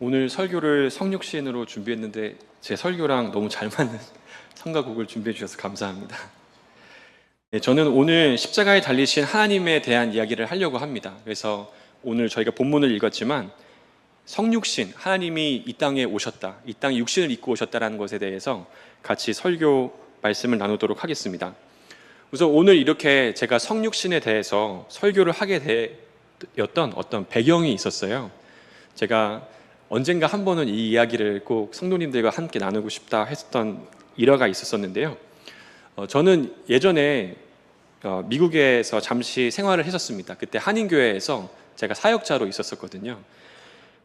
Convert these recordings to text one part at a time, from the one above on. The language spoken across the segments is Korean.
오늘 설교를 성육신으로 준비했는데 제 설교랑 너무 잘 맞는 성가곡을 준비해 주셔서 감사합니다. 네, 저는 오늘 십자가에 달리신 하나님에 대한 이야기를 하려고 합니다. 그래서 오늘 저희가 본문을 읽었지만 성육신, 하나님이 이 땅에 오셨다, 이 땅에 육신을 입고 오셨다라는 것에 대해서 같이 설교 말씀을 나누도록 하겠습니다. 우선 오늘 이렇게 제가 성육신에 대해서 설교를 하게 되었던 어떤 배경이 있었어요. 제가 언젠가 한 번은 이 이야기를 꼭 성도님들과 함께 나누고 싶다 했던 일화가 있었는데요. 저는 예전에 미국에서 잠시 생활을 했었습니다. 그때 한인교회에서 제가 사역자로 있었었거든요.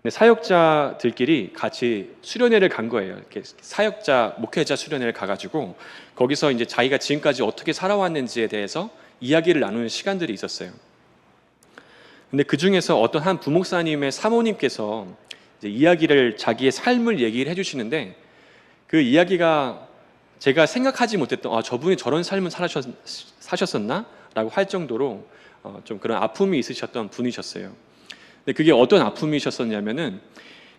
근데 사역자들끼리 같이 수련회를 간 거예요. 이렇게 사역자, 목회자 수련회를 가가지고 거기서 이제 자기가 지금까지 어떻게 살아왔는지에 대해서 이야기를 나누는 시간들이 있었어요. 근데 그 중에서 어떤 한 부목사님의 사모님께서 이제 이야기를, 자기의 삶을 얘기를 해주시는데 그 이야기가 제가 생각하지 못했던 저분이 저런 삶을 사셨었나? 라고 할 정도로 좀 그런 아픔이 있으셨던 분이셨어요. 근데 그게 어떤 아픔이셨었냐면은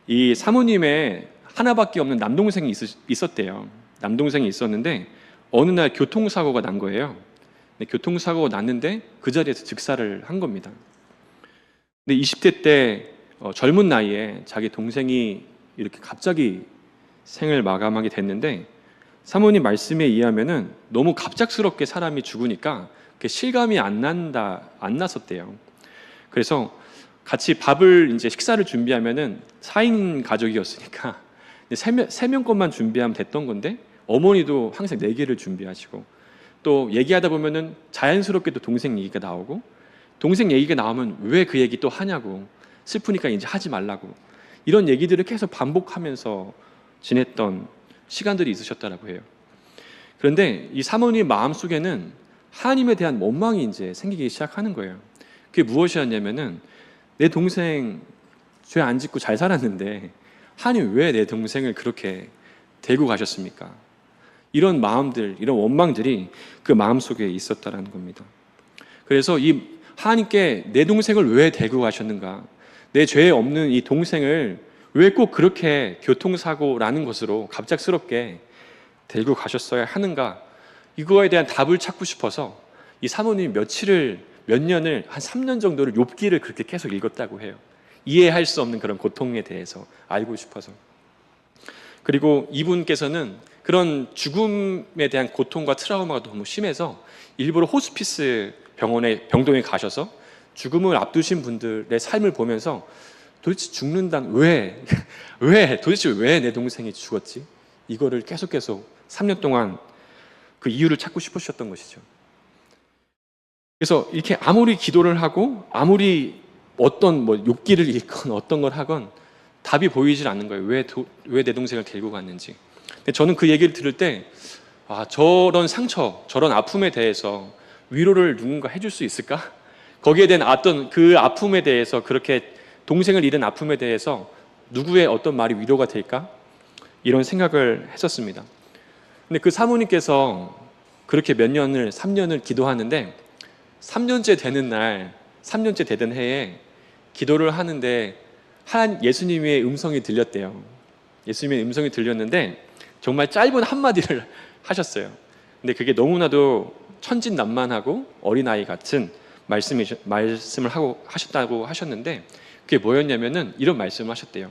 이 사모님의 하나밖에 없는 남동생이 있었대요. 남동생이 있었는데 어느 날 교통사고가 난 거예요. 근데 교통사고가 났는데 그 자리에서 즉사를 한 겁니다. 근데 20대 때 젊은 나이에 자기 동생이 이렇게 갑자기 생을 마감하게 됐는데 사모님 말씀에 의하면은 너무 갑작스럽게 사람이 죽으니까 실감이 안 났었대요. 그래서 같이 밥을 이제 식사를 준비하면은 4인 가족이었으니까 3명 것만 준비하면 됐던 건데 어머니도 항상 4개를 준비하시고 또 얘기하다 보면은 자연스럽게 또 동생 얘기가 나오고 동생 얘기가 나오면 왜 그 얘기 또 하냐고 슬프니까 이제 하지 말라고 이런 얘기들을 계속 반복하면서 지냈던 시간들이 있으셨다라고 해요. 그런데 이 사모님 마음속에는 하나님에 대한 원망이 이제 생기기 시작하는 거예요. 그게 무엇이었냐면은 내 동생 죄 안 짓고 잘 살았는데 하나님 왜 내 동생을 그렇게 데리고 가셨습니까? 이런 마음들, 이런 원망들이 그 마음속에 있었다라는 겁니다. 그래서 이 하나님께 내 동생을 왜 데리고 가셨는가? 내 죄 없는 이 동생을 왜 꼭 그렇게 교통사고라는 것으로 갑작스럽게 데리고 가셨어야 하는가? 이거에 대한 답을 찾고 싶어서 이 사모님이 몇 년을 한 3년 정도를 욥기를 그렇게 계속 읽었다고 해요. 이해할 수 없는 그런 고통에 대해서 알고 싶어서. 그리고 이분께서는 그런 죽음에 대한 고통과 트라우마가 너무 심해서 일부러 호스피스 병동에 가셔서 죽음을 앞두신 분들의 삶을 보면서 도대체 죽는다는 도대체 왜 내 동생이 죽었지? 이거를 계속 3년 동안 그 이유를 찾고 싶으셨던 것이죠. 그래서 이렇게 아무리 기도를 하고 아무리 어떤 욥기를 읽건 어떤 걸 하건 답이 보이질 않는 거예요. 왜 내 동생을 데리고 갔는지. 근데 저는 그 얘기를 들을 때 저런 상처, 저런 아픔에 대해서 위로를 누군가 해줄 수 있을까? 거기에 대한 그 아픔에 대해서, 그렇게 동생을 잃은 아픔에 대해서 누구의 어떤 말이 위로가 될까? 이런 생각을 했었습니다. 근데 그 사모님께서 그렇게 3년을 기도하는데 3년째 되던 해에 기도를 하는데 예수님의 음성이 들렸대요. 예수님의 음성이 들렸는데 정말 짧은 한마디를 하셨어요. 근데 그게 너무나도 천진난만하고 어린아이 같은 말씀을 하셨다고 하셨는데 그게 뭐였냐면은 이런 말씀을 하셨대요.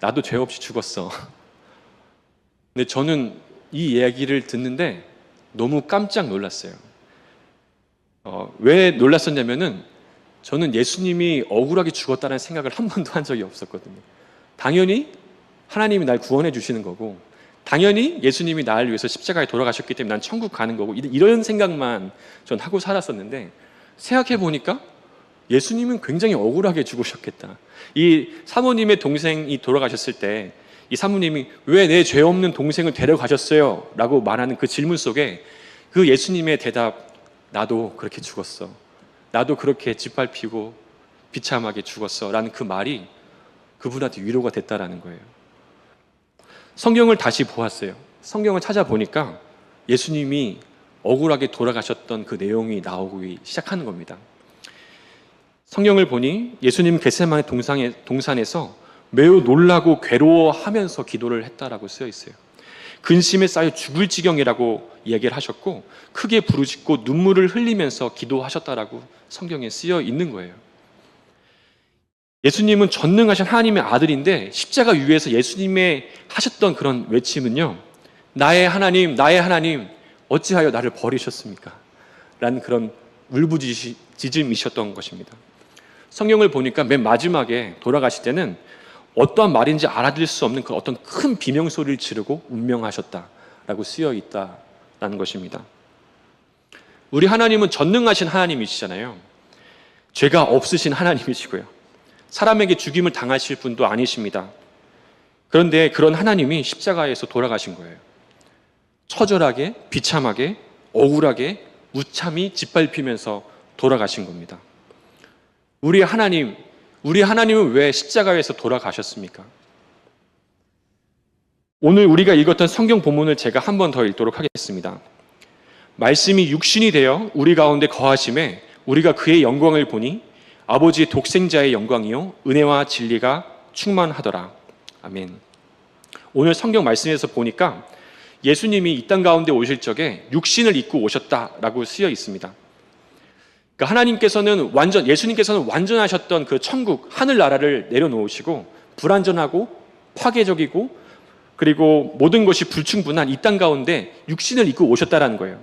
나도 죄 없이 죽었어. 근데 저는 이 이야기를 듣는데 너무 깜짝 놀랐어요. 왜 놀랐었냐면은 저는 예수님이 억울하게 죽었다는 생각을 한 번도 한 적이 없었거든요. 당연히 하나님이 날 구원해 주시는 거고 당연히 예수님이 나를 위해서 십자가에 돌아가셨기 때문에 난 천국 가는 거고 이런 생각만 전 하고 살았었는데 생각해 보니까 예수님은 굉장히 억울하게 죽으셨겠다. 이 사모님의 동생이 돌아가셨을 때 이 사모님이 왜 내 죄 없는 동생을 데려가셨어요? 라고 말하는 그 질문 속에 그 예수님의 대답, 나도 그렇게 죽었어. 나도 그렇게 짓밟히고 비참하게 죽었어. 라는 그 말이 그분한테 위로가 됐다라는 거예요. 성경을 다시 보았어요. 성경을 찾아보니까 예수님이 억울하게 돌아가셨던 그 내용이 나오기 시작하는 겁니다. 성경을 보니 예수님 겟세마네 동산에서 매우 놀라고 괴로워하면서 기도를 했다라고 쓰여 있어요. 근심에 쌓여 죽을 지경이라고 이야기를 하셨고 크게 부르짖고 눈물을 흘리면서 기도하셨다라고 성경에 쓰여 있는 거예요. 예수님은 전능하신 하나님의 아들인데 십자가 위에서 예수님의 하셨던 그런 외침은요, 나의 하나님 어찌하여 나를 버리셨습니까? 라는 그런 울부짖음이셨던 것입니다. 성경을 보니까 맨 마지막에 돌아가실 때는 어떠한 말인지 알아들을 수 없는 그 어떤 큰 비명소리를 지르고 운명하셨다라고 쓰여 있다라는 것입니다. 우리 하나님은 전능하신 하나님이시잖아요. 죄가 없으신 하나님이시고요. 사람에게 죽임을 당하실 분도 아니십니다. 그런데 그런 하나님이 십자가에서 돌아가신 거예요. 처절하게, 비참하게, 억울하게, 무참히 짓밟히면서 돌아가신 겁니다. 우리 하나님은 왜 십자가에서 돌아가셨습니까? 오늘 우리가 읽었던 성경 본문을 제가 한 번 더 읽도록 하겠습니다. 말씀이 육신이 되어 우리 가운데 거하심에 우리가 그의 영광을 보니 아버지의 독생자의 영광이요 은혜와 진리가 충만하더라. 아멘. 오늘 성경 말씀에서 보니까 예수님이 이 땅 가운데 오실 적에 육신을 입고 오셨다라고 쓰여 있습니다. 그러니까 예수님께서는 완전하셨던 그 천국, 하늘나라를 내려놓으시고 불완전하고 파괴적이고 그리고 모든 것이 불충분한 이 땅 가운데 육신을 입고 오셨다라는 거예요.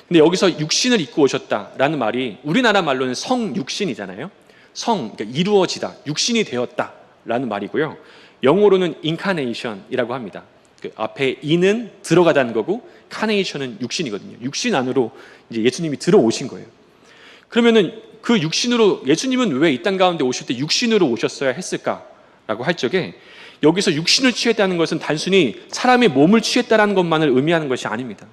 근데 여기서 육신을 입고 오셨다라는 말이 우리나라 말로는 성육신이잖아요. 그러니까 이루어지다, 육신이 되었다라는 말이고요. 영어로는 incarnation이라고 합니다. 그 앞에 이는 들어가다는 거고 carnation은 육신이거든요. 육신 안으로 이제 예수님이 들어오신 거예요. 그러면은 그 육신으로 예수님은 왜 이 땅 가운데 오실 때 육신으로 오셨어야 했을까라고 할 적에 여기서 육신을 취했다는 것은 단순히 사람의 몸을 취했다는 것만을 의미하는 것이 아닙니다.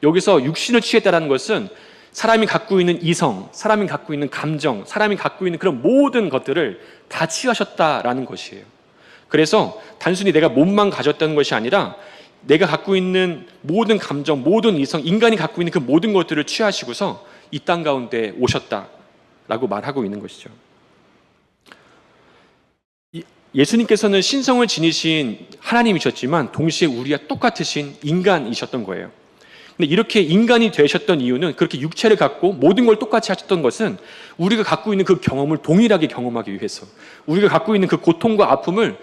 여기서 육신을 취했다는 것은 사람이 갖고 있는 이성, 사람이 갖고 있는 감정, 사람이 갖고 있는 그런 모든 것들을 다 취하셨다라는 것이에요. 그래서 단순히 내가 몸만 가졌다는 것이 아니라 내가 갖고 있는 모든 감정, 모든 이성, 인간이 갖고 있는 그 모든 것들을 취하시고서 이 땅 가운데 오셨다라고 말하고 있는 것이죠. 예수님께서는 신성을 지니신 하나님이셨지만 동시에 우리와 똑같으신 인간이셨던 거예요. 근데 이렇게 인간이 되셨던 이유는 그렇게 육체를 갖고 모든 걸 똑같이 하셨던 것은 우리가 갖고 있는 그 경험을 동일하게 경험하기 위해서, 우리가 갖고 있는 그 고통과 아픔을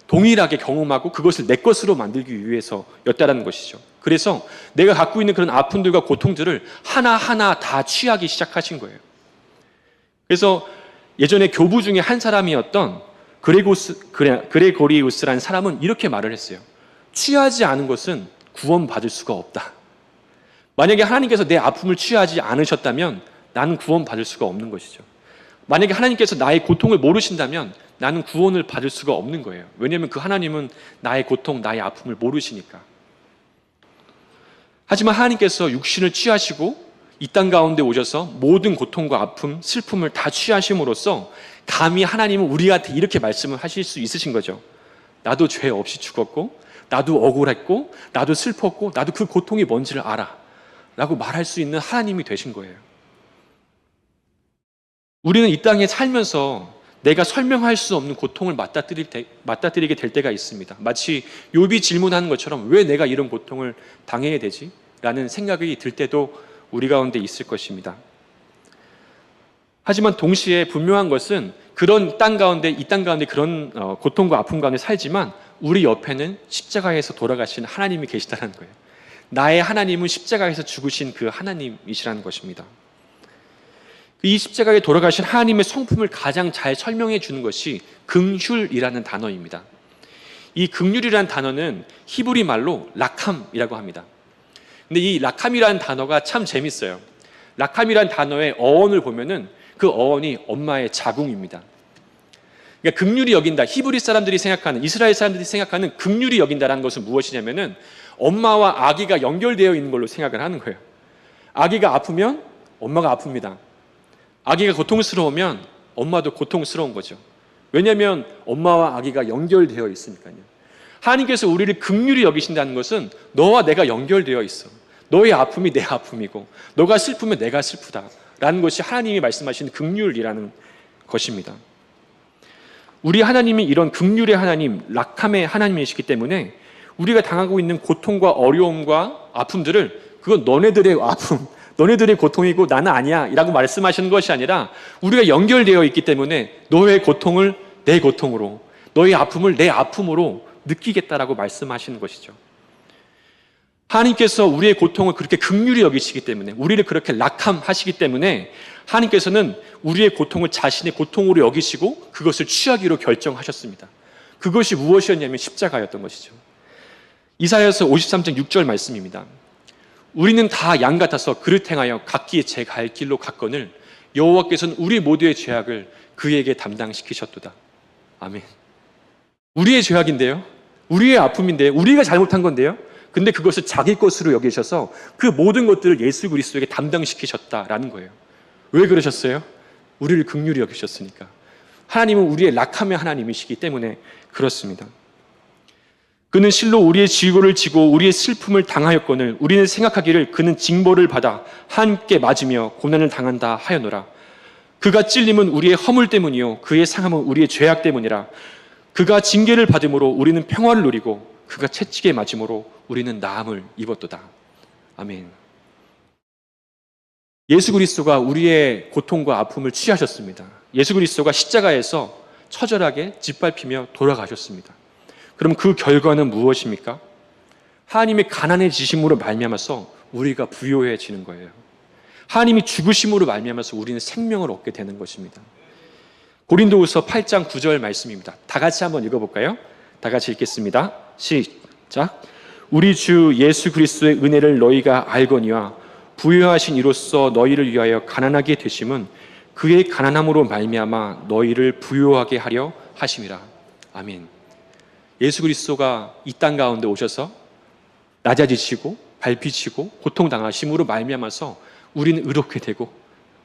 동일하게 경험하고 그것을 내 것으로 만들기 위해서였다라는 것이죠. 그래서 내가 갖고 있는 그런 아픔들과 고통들을 하나하나 다 취하기 시작하신 거예요. 그래서 예전에 교부 중에 한 사람이었던 그레고리우스라는 사람은 이렇게 말을 했어요. 취하지 않은 것은 구원받을 수가 없다. 만약에 하나님께서 내 아픔을 취하지 않으셨다면 나는 구원받을 수가 없는 것이죠. 만약에 하나님께서 나의 고통을 모르신다면 나는 구원을 받을 수가 없는 거예요. 왜냐하면 그 하나님은 나의 고통, 나의 아픔을 모르시니까. 하지만 하나님께서 육신을 취하시고 이 땅 가운데 오셔서 모든 고통과 아픔, 슬픔을 다 취하심으로써 감히 하나님은 우리한테 이렇게 말씀을 하실 수 있으신 거죠. 나도 죄 없이 죽었고, 나도 억울했고, 나도 슬펐고, 나도 그 고통이 뭔지를 알아 라고 말할 수 있는 하나님이 되신 거예요. 우리는 이 땅에 살면서 내가 설명할 수 없는 고통을 맞닥뜨리게 될 때가 있습니다. 마치 욥이 질문하는 것처럼 왜 내가 이런 고통을 당해야 되지? 라는 생각이 들 때도 우리 가운데 있을 것입니다. 하지만 동시에 분명한 것은 그런 이 땅 가운데 그런 고통과 아픔 가운데 살지만 우리 옆에는 십자가에서 돌아가신 하나님이 계시다는 거예요. 나의 하나님은 십자가에서 죽으신 그 하나님이시라는 것입니다. 이 십자가에 돌아가신 하나님의 성품을 가장 잘 설명해 주는 것이 긍휼이라는 단어입니다. 이 긍휼이라는 단어는 히브리 말로 라캄이라고 합니다. 근데 이 라캄이라는 단어가 참 재밌어요. 라캄이라는 단어의 어원을 보면은 그 어원이 엄마의 자궁입니다. 그러니까 긍휼히 여긴다. 히브리 사람들이 생각하는, 이스라엘 사람들이 생각하는 긍휼히 여긴다라는 것은 무엇이냐면은 엄마와 아기가 연결되어 있는 걸로 생각을 하는 거예요. 아기가 아프면 엄마가 아픕니다. 아기가 고통스러우면 엄마도 고통스러운 거죠. 왜냐하면 엄마와 아기가 연결되어 있으니까요. 하나님께서 우리를 긍휼히 여기신다는 것은 너와 내가 연결되어 있어. 너의 아픔이 내 아픔이고 너가 슬프면 내가 슬프다라는 것이 하나님이 말씀하시는 긍휼이라는 것입니다. 우리 하나님이 이런 긍휼의 하나님, 락함의 하나님이시기 때문에 우리가 당하고 있는 고통과 어려움과 아픔들을 그건 너네들의 아픔, 너네들의 고통이고 나는 아니야 라고 말씀하시는 것이 아니라 우리가 연결되어 있기 때문에 너의 고통을 내 고통으로, 너의 아픔을 내 아픔으로 느끼겠다라고 말씀하시는 것이죠. 하나님께서 우리의 고통을 그렇게 긍휼히 여기시기 때문에, 우리를 그렇게 락함하시기 때문에 하나님께서는 우리의 고통을 자신의 고통으로 여기시고 그것을 취하기로 결정하셨습니다. 그것이 무엇이었냐면 십자가였던 것이죠. 이사야서 53장 6절 말씀입니다. 우리는 다 양 같아서 그릇 행하여 각기 제 갈 길로 갔거늘 여호와께서는 우리 모두의 죄악을 그에게 담당시키셨도다. 아멘. 우리의 죄악인데요, 우리의 아픔인데요, 우리가 잘못한 건데요, 근데 그것을 자기 것으로 여기셔서 그 모든 것들을 예수 그리스도에게 담당시키셨다라는 거예요. 왜 그러셨어요? 우리를 긍휼히 여기셨으니까. 하나님은 우리의 락함의 하나님이시기 때문에 그렇습니다. 그는 실로 우리의 질고를 지고 우리의 슬픔을 당하였거늘 우리는 생각하기를 그는 징벌을 받아 함께 맞으며 고난을 당한다 하였노라. 그가 찔림은 우리의 허물 때문이요 그의 상함은 우리의 죄악 때문이라. 그가 징계를 받음으로 우리는 평화를 누리고 그가 채찍에 맞음으로 우리는 나음을 입었도다. 아멘. 예수 그리스도가 우리의 고통과 아픔을 취하셨습니다. 예수 그리스도가 십자가에서 처절하게 짓밟히며 돌아가셨습니다. 그럼 그 결과는 무엇입니까? 하나님의 가난해지심으로 말미암아서 우리가 부요해지는 거예요. 하나님이 죽으심으로 말미암아서 우리는 생명을 얻게 되는 것입니다. 고린도후서 8장 9절 말씀입니다. 다 같이 한번 읽어볼까요? 다 같이 읽겠습니다. 시작. 우리 주 예수 그리스도의 은혜를 너희가 알거니와 부요하신 이로써 너희를 위하여 가난하게 되심은 그의 가난함으로 말미암아 너희를 부요하게 하려 하심이라. 아멘. 예수 그리스도가 이 땅 가운데 오셔서 낮아지시고 밟히시고 고통당하심으로 말미암아서 우리는 의롭게 되고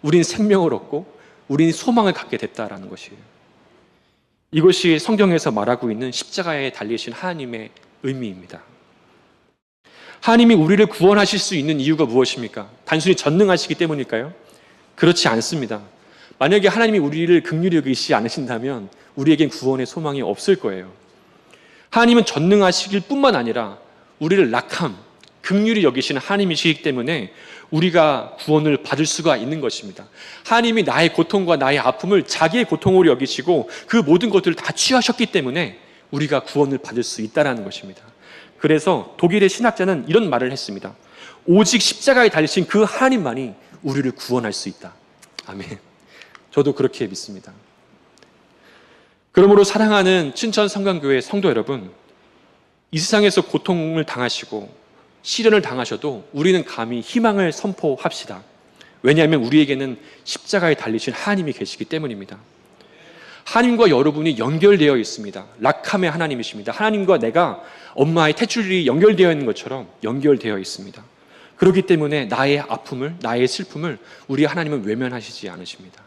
우리는 생명을 얻고 우리는 소망을 갖게 됐다라는 것이에요. 이것이 성경에서 말하고 있는 십자가에 달리신 하나님의 의미입니다. 하나님이 우리를 구원하실 수 있는 이유가 무엇입니까? 단순히 전능하시기 때문일까요? 그렇지 않습니다. 만약에 하나님이 우리를 긍휼히 여기시지 않으신다면 우리에겐 구원의 소망이 없을 거예요. 하나님은 전능하시길 뿐만 아니라 우리를 락함, 긍휼히 여기시는 하나님이시기 때문에 우리가 구원을 받을 수가 있는 것입니다. 하나님이 나의 고통과 나의 아픔을 자기의 고통으로 여기시고 그 모든 것들을 다 취하셨기 때문에 우리가 구원을 받을 수 있다는 것입니다. 그래서 독일의 신학자는 이런 말을 했습니다. 오직 십자가에 달리신 그 하나님만이 우리를 구원할 수 있다. 아멘. 저도 그렇게 믿습니다. 그러므로 사랑하는 춘천 성강교회 성도 여러분, 이 세상에서 고통을 당하시고 시련을 당하셔도 우리는 감히 희망을 선포합시다. 왜냐하면 우리에게는 십자가에 달리신 하나님이 계시기 때문입니다. 하나님과 여러분이 연결되어 있습니다. 락함의 하나님이십니다. 하나님과 내가 엄마의 탯줄이 연결되어 있는 것처럼 연결되어 있습니다. 그렇기 때문에 나의 아픔을, 나의 슬픔을 우리 하나님은 외면하시지 않으십니다.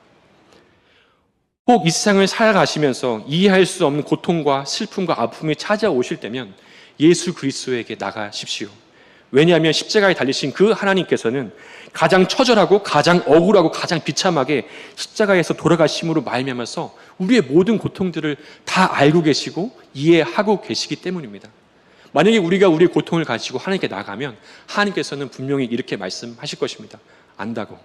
혹 이 세상을 살아가시면서 이해할 수 없는 고통과 슬픔과 아픔이 찾아오실 때면 예수 그리스도에게 나가십시오. 왜냐하면 십자가에 달리신 그 하나님께서는 가장 처절하고 가장 억울하고 가장 비참하게 십자가에서 돌아가심으로 말미암아서 우리의 모든 고통들을 다 알고 계시고 이해하고 계시기 때문입니다. 만약에 우리가 우리의 고통을 가지고 하나님께 나가면 하나님께서는 분명히 이렇게 말씀하실 것입니다. 안다고.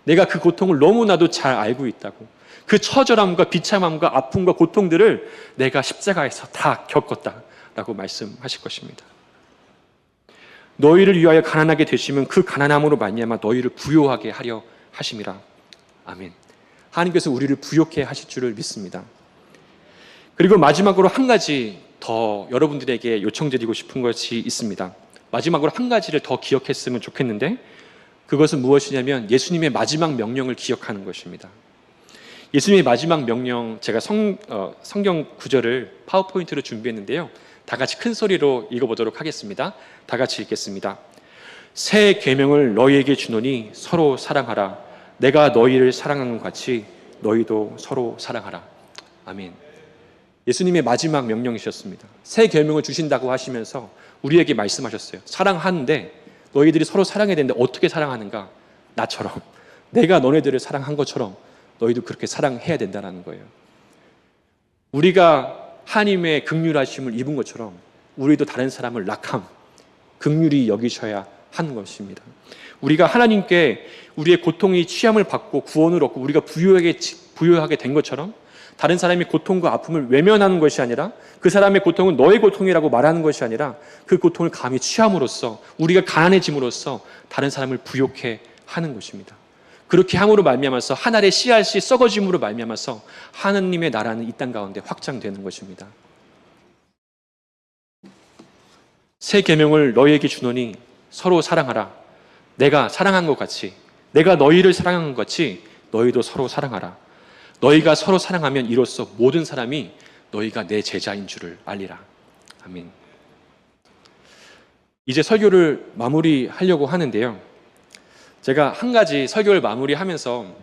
내가 그 고통을 너무나도 잘 알고 있다고. 그 처절함과 비참함과 아픔과 고통들을 내가 십자가에서 다 겪었다라고 말씀하실 것입니다. 너희를 위하여 가난하게 되시면 그 가난함으로 말미암아 너희를 부요하게 하려 하심이라. 아멘. 하나님께서 우리를 부요케 하실 줄을 믿습니다. 그리고 마지막으로 한 가지 더 여러분들에게 요청드리고 싶은 것이 있습니다. 마지막으로 한 가지를 더 기억했으면 좋겠는데 그것은 무엇이냐면 예수님의 마지막 명령을 기억하는 것입니다. 예수님의 마지막 명령, 제가 성경 구절을 파워포인트로 준비했는데요. 다 같이 큰 소리로 읽어보도록 하겠습니다. 다 같이 읽겠습니다. 새 계명을 너희에게 주노니 서로 사랑하라. 내가 너희를 사랑한 것 같이 너희도 서로 사랑하라. 아멘. 예수님의 마지막 명령이셨습니다. 새 계명을 주신다고 하시면서 우리에게 말씀하셨어요. 사랑하는데 너희들이 서로 사랑해야 되는데 어떻게 사랑하는가? 나처럼. 내가 너네들을 사랑한 것처럼 너희도 그렇게 사랑해야 된다는 거예요. 우리가 하나님의 긍휼하심을 입은 것처럼 우리도 다른 사람을 낙함, 긍휼히 여기셔야 하는 것입니다. 우리가 하나님께 우리의 고통이 취함을 받고 구원을 얻고 우리가 부유하게 된 것처럼 다른 사람의 고통과 아픔을 외면하는 것이 아니라 그 사람의 고통은 너의 고통이라고 말하는 것이 아니라 그 고통을 감히 취함으로써 우리가 가난해짐으로써 다른 사람을 부욕해 하는 것입니다. 그렇게 함으로 말미암아서 한 알의 씨앗이 썩어짐으로 말미암아서 하나님의 나라는 이 땅 가운데 확장되는 것입니다. 새 계명을 너희에게 주노니 서로 사랑하라. 내가 사랑한 것 같이, 내가 너희를 사랑한 것 같이 너희도 서로 사랑하라. 너희가 서로 사랑하면 이로써 모든 사람이 너희가 내 제자인 줄을 알리라. 아멘. 이제 설교를 마무리하려고 하는데요. 제가 한 가지 설교를 마무리하면서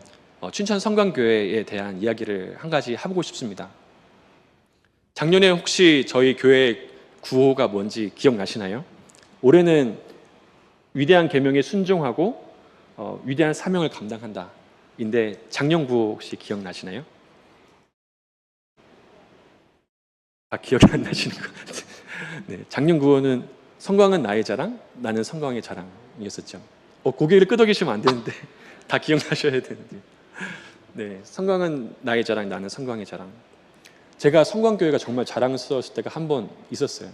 춘천 성광교회에 대한 이야기를 한 가지 해보고 싶습니다. 작년에 혹시 저희 교회 구호가 뭔지 기억나시나요? 올해는 위대한 계명에 순종하고 위대한 사명을 감당한다 인데 작년 구호 혹시 기억나시나요? 기억이 안 나시는 것 같아요. 네, 작년 구호는 성광은 나의 자랑, 나는 성광의 자랑이었었죠. 고개를 끄덕이시면 안 되는데 다 기억나셔야 되는데. 네, 성광은 나의 자랑, 나는 성광의 자랑. 제가 성광교회가 정말 자랑스러웠을 때가 한 번 있었어요.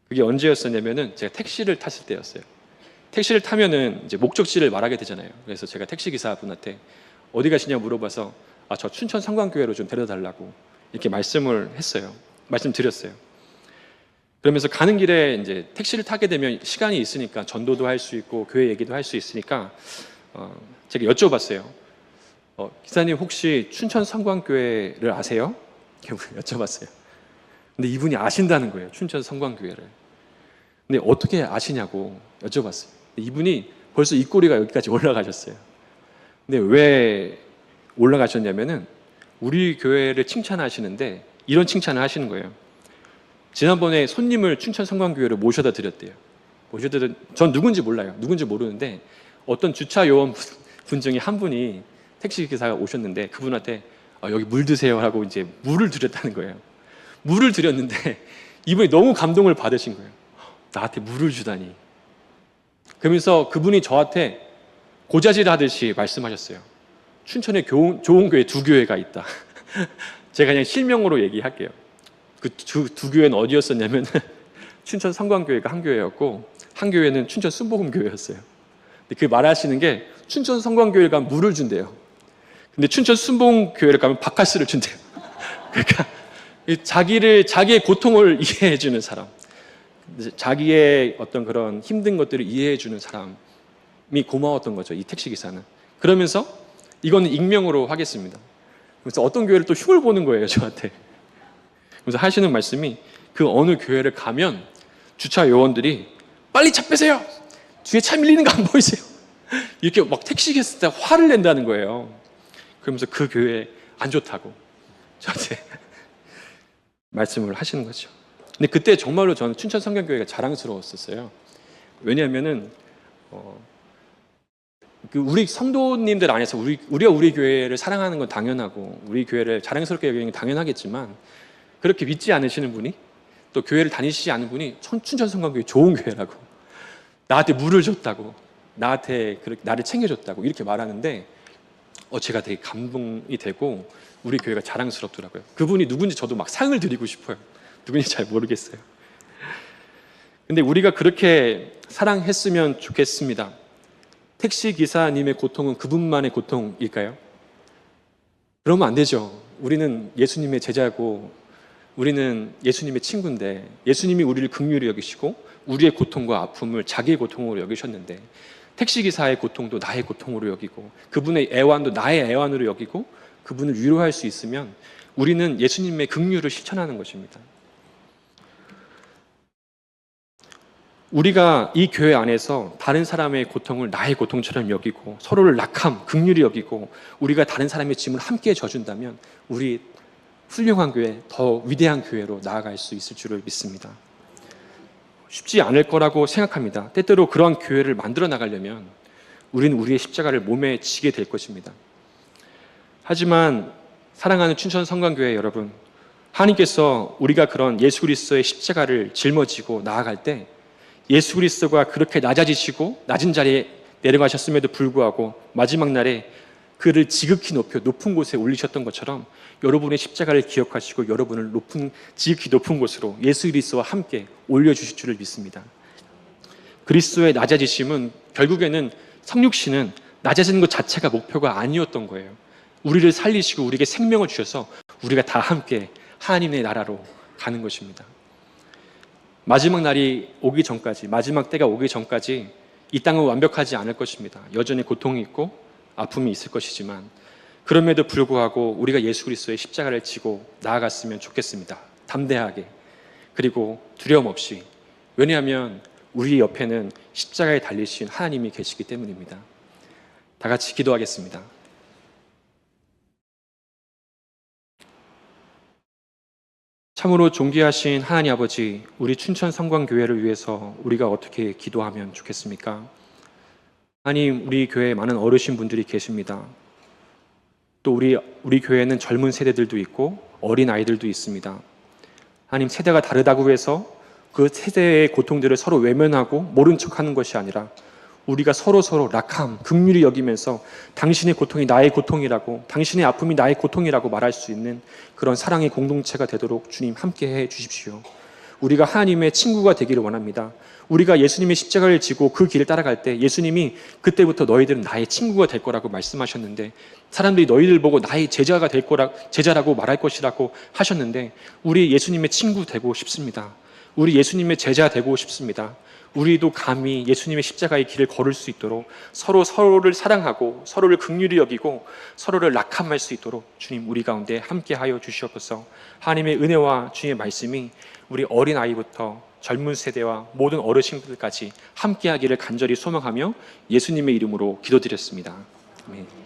그게 언제였었냐면은 제가 택시를 탔을 때였어요. 택시를 타면은 이제 목적지를 말하게 되잖아요. 그래서 제가 택시기사분한테 어디 가시냐고 물어봐서 저 춘천 성광교회로 좀 데려다 달라고 이렇게 말씀드렸어요. 그러면서 가는 길에 이제 택시를 타게 되면 시간이 있으니까 전도도 할 수 있고 교회 얘기도 할 수 있으니까 제가 여쭤봤어요. 기사님 혹시 춘천 성광교회를 아세요? 여쭤봤어요. 근데 이분이 아신다는 거예요. 춘천 성광교회를. 근데 어떻게 아시냐고 여쭤봤어요. 이분이 벌써 입꼬리가 여기까지 올라가셨어요. 근데 왜 올라가셨냐면은 우리 교회를 칭찬하시는데 이런 칭찬을 하시는 거예요. 지난번에 손님을 춘천 성광교회로 모셔다 드렸대요. 전 누군지 몰라요. 누군지 모르는데 어떤 주차 요원 분 중에 한 분이 택시기사가 오셨는데 그분한테 여기 물 드세요 하고 이제 물을 드렸다는 거예요. 물을 드렸는데 이분이 너무 감동을 받으신 거예요. 나한테 물을 주다니. 그러면서 그분이 저한테 고자질 하듯이 말씀하셨어요. 춘천에 좋은 교회 두 교회가 있다. 제가 그냥 실명으로 얘기할게요. 그 두 교회는 어디였었냐면 춘천 성광교회가 한 교회였고 한 교회는 춘천 순복음교회였어요. 근데 그 말하시는 게 춘천 성광교회를 가면 물을 준대요. 근데 춘천 순복음교회를 가면 바카스를 준대요. 그러니까 자기의 고통을 이해해 주는 사람, 자기의 어떤 그런 힘든 것들을 이해해 주는 사람이 고마웠던 거죠. 이 택시기사는. 그러면서 이거는 익명으로 하겠습니다. 그래서 어떤 교회를 또 흉을 보는 거예요, 저한테. 그래서 하시는 말씀이 그 어느 교회를 가면 주차 요원들이 빨리 차 빼세요. 뒤에 차 밀리는 거 안 보이세요? 이렇게 막 택시기사 때 화를 낸다는 거예요. 그러면서 그 교회 안 좋다고 저한테 말씀을 하시는 거죠. 근데 그때 정말로 저는 춘천 성경교회가 자랑스러웠었어요. 왜냐하면은 우리 성도님들 안에서 우리가 우리 교회를 사랑하는 건 당연하고 우리 교회를 자랑스럽게 여기는 건 당연하겠지만 그렇게 믿지 않으시는 분이 또 교회를 다니시지 않은 분이 춘천 성광교회 좋은 교회라고 나한테 물을 줬다고 나한테 나를 챙겨줬다고 이렇게 말하는데 제가 되게 감동이 되고 우리 교회가 자랑스럽더라고요. 그분이 누군지 저도 막 상을 드리고 싶어요. 누군지 잘 모르겠어요. 근데 우리가 그렇게 사랑했으면 좋겠습니다. 택시기사님의 고통은 그분만의 고통일까요? 그러면 안 되죠. 우리는 예수님의 제자고 우리는 예수님의 친구인데 예수님이 우리를 긍휼히 여기시고 우리의 고통과 아픔을 자기의 고통으로 여기셨는데 택시기사의 고통도 나의 고통으로 여기고 그분의 애환도 나의 애환으로 여기고 그분을 위로할 수 있으면 우리는 예수님의 긍휼을 실천하는 것입니다. 우리가 이 교회 안에서 다른 사람의 고통을 나의 고통처럼 여기고 서로를 낙함, 긍휼히 여기고 우리가 다른 사람의 짐을 함께 져준다면 우리 훌륭한 교회, 더 위대한 교회로 나아갈 수 있을 줄을 믿습니다. 쉽지 않을 거라고 생각합니다. 때때로 그러한 교회를 만들어 나가려면 우리는 우리의 십자가를 몸에 지게 될 것입니다. 하지만 사랑하는 춘천 성광교회 여러분, 하나님께서 우리가 그런 예수 그리스도의 십자가를 짊어지고 나아갈 때 예수 그리스도가 그렇게 낮아지시고 낮은 자리에 내려가셨음에도 불구하고 마지막 날에 그를 지극히 높은 곳에 올리셨던 것처럼 여러분의 십자가를 기억하시고 여러분을 지극히 높은 곳으로 예수 그리스도와 함께 올려주실 줄을 믿습니다. 그리스도의 낮아지심은 결국에는 성육신은 낮아지는 것 자체가 목표가 아니었던 거예요. 우리를 살리시고 우리에게 생명을 주셔서 우리가 다 함께 하나님의 나라로 가는 것입니다. 마지막 날이 오기 전까지, 마지막 때가 오기 전까지 이 땅은 완벽하지 않을 것입니다. 여전히 고통이 있고 아픔이 있을 것이지만 그럼에도 불구하고 우리가 예수 그리스도의 십자가를 지고 나아갔으면 좋겠습니다. 담대하게, 그리고 두려움 없이. 왜냐하면 우리 옆에는 십자가에 달리신 하나님이 계시기 때문입니다. 다 같이 기도하겠습니다. 참으로 존귀하신 하나님 아버지, 우리 춘천 성광교회를 위해서 우리가 어떻게 기도하면 좋겠습니까? 하나님, 우리 교회에 많은 어르신분들이 계십니다. 또 우리 교회에는 젊은 세대들도 있고 어린 아이들도 있습니다. 하나님, 세대가 다르다고 해서 그 세대의 고통들을 서로 외면하고 모른 척하는 것이 아니라 우리가 서로 락함, 긍휼히 여기면서 당신의 고통이 나의 고통이라고, 당신의 아픔이 나의 고통이라고 말할 수 있는 그런 사랑의 공동체가 되도록 주님 함께해 주십시오. 우리가 하나님의 친구가 되기를 원합니다. 우리가 예수님의 십자가를 지고 그 길을 따라갈 때 예수님이 그때부터 너희들은 나의 친구가 될 거라고 말씀하셨는데, 사람들이 너희들 보고 나의 제자가 될 제자라고 말할 것이라고 하셨는데, 우리 예수님의 친구 되고 싶습니다. 우리 예수님의 제자 되고 싶습니다. 우리도 감히 예수님의 십자가의 길을 걸을 수 있도록 서로를 사랑하고 서로를 긍휼히 여기고 서로를 낙함할 수 있도록 주님 우리 가운데 함께하여 주시옵소서. 하나님의 은혜와 주님의 말씀이 우리 어린아이부터 젊은 세대와 모든 어르신들까지 함께하기를 간절히 소망하며 예수님의 이름으로 기도드렸습니다. 아멘.